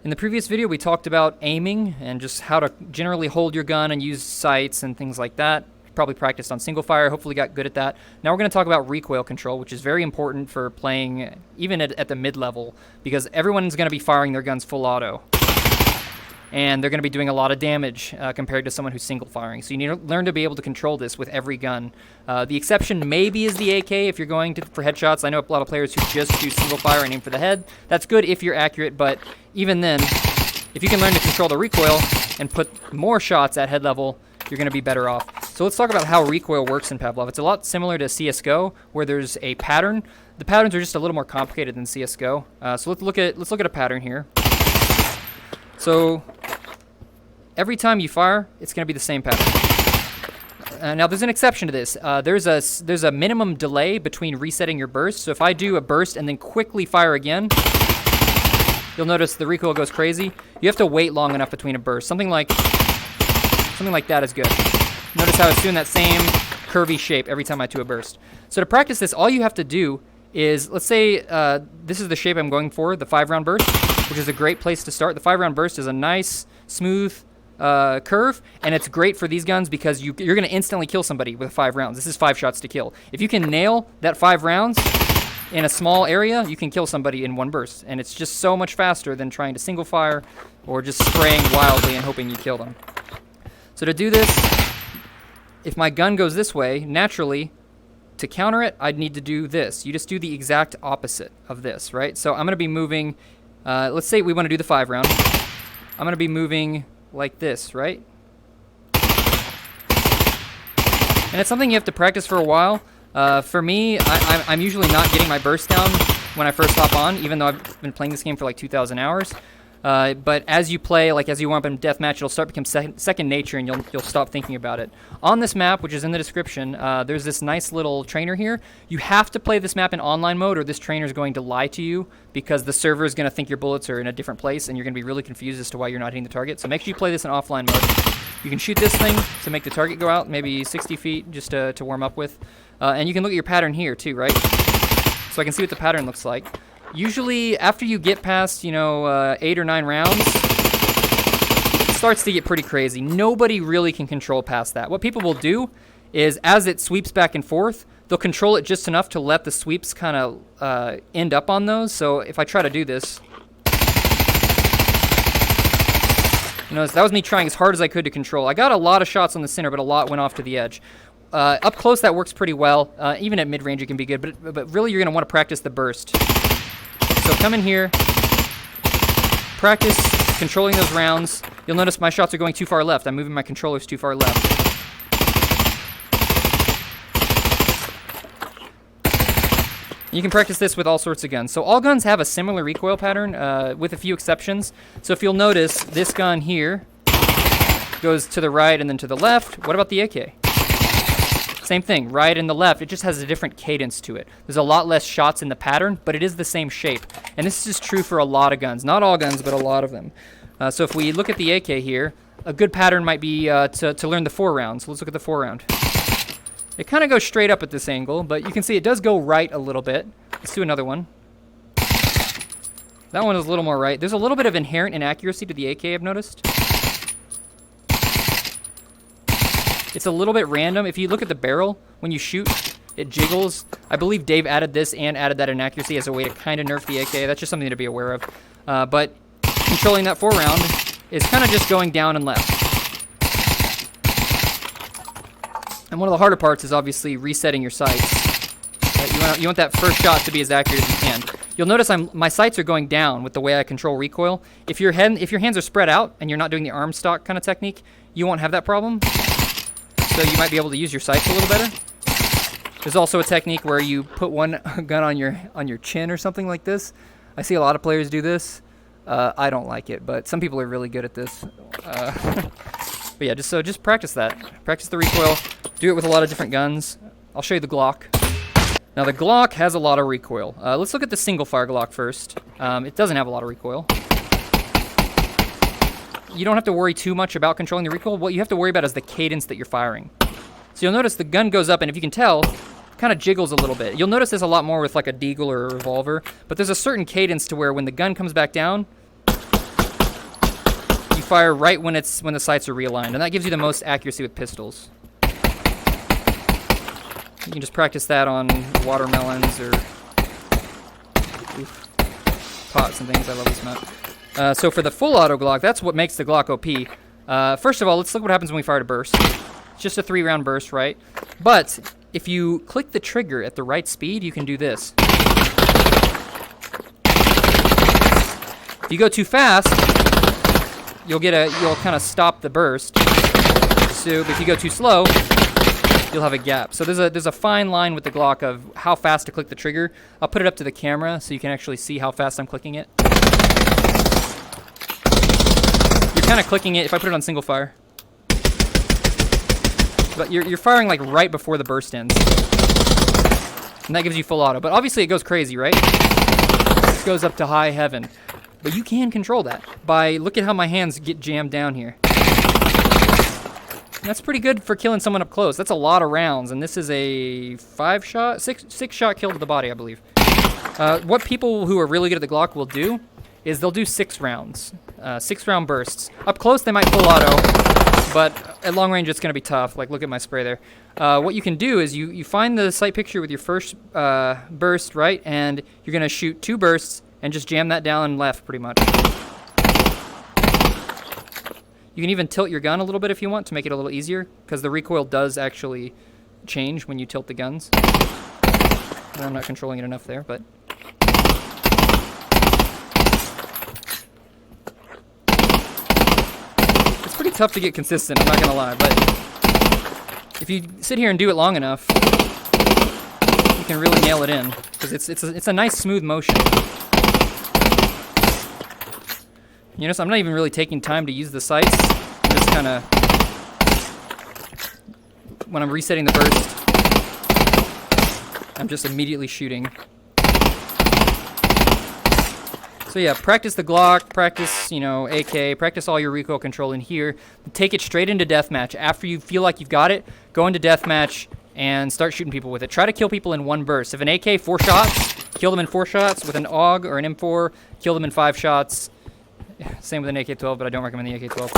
In the previous video, we talked about aiming and just how to generally hold your gun and use sights and things like that. Probably practiced on single fire, hopefully got good at that. Now we're going to talk about recoil control, which is very important for playing even at the mid-level, because everyone's going to be firing their guns full auto. And they're going to be doing a lot of damage compared to someone who's single firing. So you need to learn to be able to control this with every gun. The exception maybe is the AK if you're going for headshots. I know a lot of players who just do single fire and aim for the head. That's good if you're accurate, but even then, if you can learn to control the recoil and put more shots at head level, you're going to be better off. So let's talk about how recoil works in Pavlov. It's a lot similar to CSGO, where there's a pattern. The patterns are just a little more complicated than CSGO. So let's look at a pattern here. So every time you fire, it's going to be the same pattern. Now there's an exception to this. There's a minimum delay between resetting your burst. So if I do a burst and then quickly fire again, you'll notice the recoil goes crazy. You have to wait long enough between a burst. Something like that is good. Notice how it's doing that same curvy shape every time I do a burst. So to practice this, all you have to do is, let's say this is the shape I'm going for, the 5-round burst, which is a great place to start. The 5-round burst is a nice, smooth curve, and it's great for these guns because you're going to instantly kill somebody with 5 rounds. This is 5 shots to kill. If you can nail that 5 rounds in a small area, you can kill somebody in one burst, and it's just so much faster than trying to single fire or just spraying wildly and hoping you kill them. So to do this, if my gun goes this way, naturally, to counter it, I'd need to do this. You just do the exact opposite of this, right? So I'm going to be moving, let's say we want to do the 5-round. I'm going to be moving like this, right? And it's something you have to practice for a while. For me, I'm usually not getting my burst down when I first hop on, even though I've been playing this game for like 2,000 hours. But as you play, like as you warm up in deathmatch, it'll start to become second nature, and you'll stop thinking about it. On this map, which is in the description, there's this nice little trainer here. You have to play this map in online mode, or this trainer is going to lie to you, because the server is going to think your bullets are in a different place, and you're going to be really confused as to why you're not hitting the target. So make sure you play this in offline mode. You can shoot this thing to make the target go out, maybe 60 feet, just to warm up with. And you can look at your pattern here too, right? So I can see what the pattern looks like. Usually, after you get past, 8 or 9 rounds, it starts to get pretty crazy. Nobody really can control past that. What people will do is, as it sweeps back and forth, they'll control it just enough to let the sweeps kind of end up on those. So if I try to do this, that was me trying as hard as I could to control. I got a lot of shots on the center, but a lot went off to the edge. Up close, that works pretty well. Even at mid-range, it can be good, but really you're going to want to practice the burst. So come in here, practice controlling those rounds. You'll notice my shots are going too far left. I'm moving my controllers too far left. You can practice this with all sorts of guns. So all guns have a similar recoil pattern, with a few exceptions. So if you'll notice, this gun here goes to the right and then to the left. What about the AK? Same thing, right and the left. It just has a different cadence to it. There's a lot less shots in the pattern, but it is the same shape. And this is true for a lot of guns. Not all guns, but a lot of them. So if we look at the AK here, a good pattern might be to learn the 4 rounds. Let's look at the 4 round. It kind of goes straight up at this angle, but you can see it does go right a little bit. Let's do another one. That one is a little more right. There's a little bit of inherent inaccuracy to the AK, I've noticed. It's a little bit random. If you look at the barrel, when you shoot, it jiggles. I believe Dave added this and added that inaccuracy as a way to kind of nerf the AK. That's just something to be aware of. But controlling that 4 round is kind of just going down and left. And one of the harder parts is obviously resetting your sights. Right? You want that first shot to be as accurate as you can. You'll notice my sights are going down with the way I control recoil. If your hands are spread out and you're not doing the arm stock kind of technique, you won't have that problem. So you might be able to use your sights a little better. There's also a technique where you put one gun on your chin or something like this. I see a lot of players do this. I don't like it, but some people are really good at this. But yeah, just practice that. Practice the recoil. Do it with a lot of different guns. I'll show you the Glock. Now the Glock has a lot of recoil. Let's look at the single fire Glock first. It doesn't have a lot of recoil. You don't have to worry too much about controlling the recoil. What you have to worry about is the cadence that you're firing. So you'll notice the gun goes up, and if you can tell, it kind of jiggles a little bit. You'll notice this a lot more with like a deagle or a revolver, but there's a certain cadence to where when the gun comes back down, fire right when the sights are realigned, and that gives you the most accuracy with pistols. You can just practice that on watermelons or pots and things. I love this map. So for the full auto Glock, that's what makes the Glock OP. First of all, let's look what happens when we fire a burst. It's just a 3-round burst, right? But if you click the trigger at the right speed, you can do this. If you go too fast, you'll kind of stop the burst. So if you go too slow, you'll have a gap. So there's a fine line with the Glock of how fast to click the trigger. I'll put it up to the camera so you can actually see how fast I'm clicking it. You're kind of clicking it, if I put it on single fire. But you're firing like right before the burst ends. And that gives you full auto. But obviously it goes crazy, right? It goes up to high heaven. But you can control that by, look at how my hands get jammed down here. That's pretty good for killing someone up close. That's a lot of rounds, and this is a 6-shot kill to the body, I believe. What people who are really good at the Glock will do is they'll do 6 rounds, 6-round bursts. Up close, they might full auto, but at long range, it's going to be tough. Like, look at my spray there. What you can do is you find the sight picture with your first burst, right, and you're going to shoot 2 bursts and just jam that down and left, pretty much. You can even tilt your gun a little bit if you want to make it a little easier, because the recoil does actually change when you tilt the guns. And I'm not controlling it enough there, but... It's pretty tough to get consistent, I'm not going to lie, but if you sit here and do it long enough, you can really nail it in, because it's a nice smooth motion. You notice I'm not even really taking time to use the sights. I'm just kind of, when I'm resetting the burst, I'm just immediately shooting. So yeah, practice the Glock, practice, AK, practice all your recoil control in here. Take it straight into deathmatch. After you feel like you've got it, go into deathmatch and start shooting people with it. Try to kill people in one burst. If an AK, 4 shots, kill them in 4 shots. With an AUG or an M4, kill them in 5 shots. Same with an AK-12, but I don't recommend the AK-12.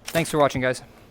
Thanks for watching, guys.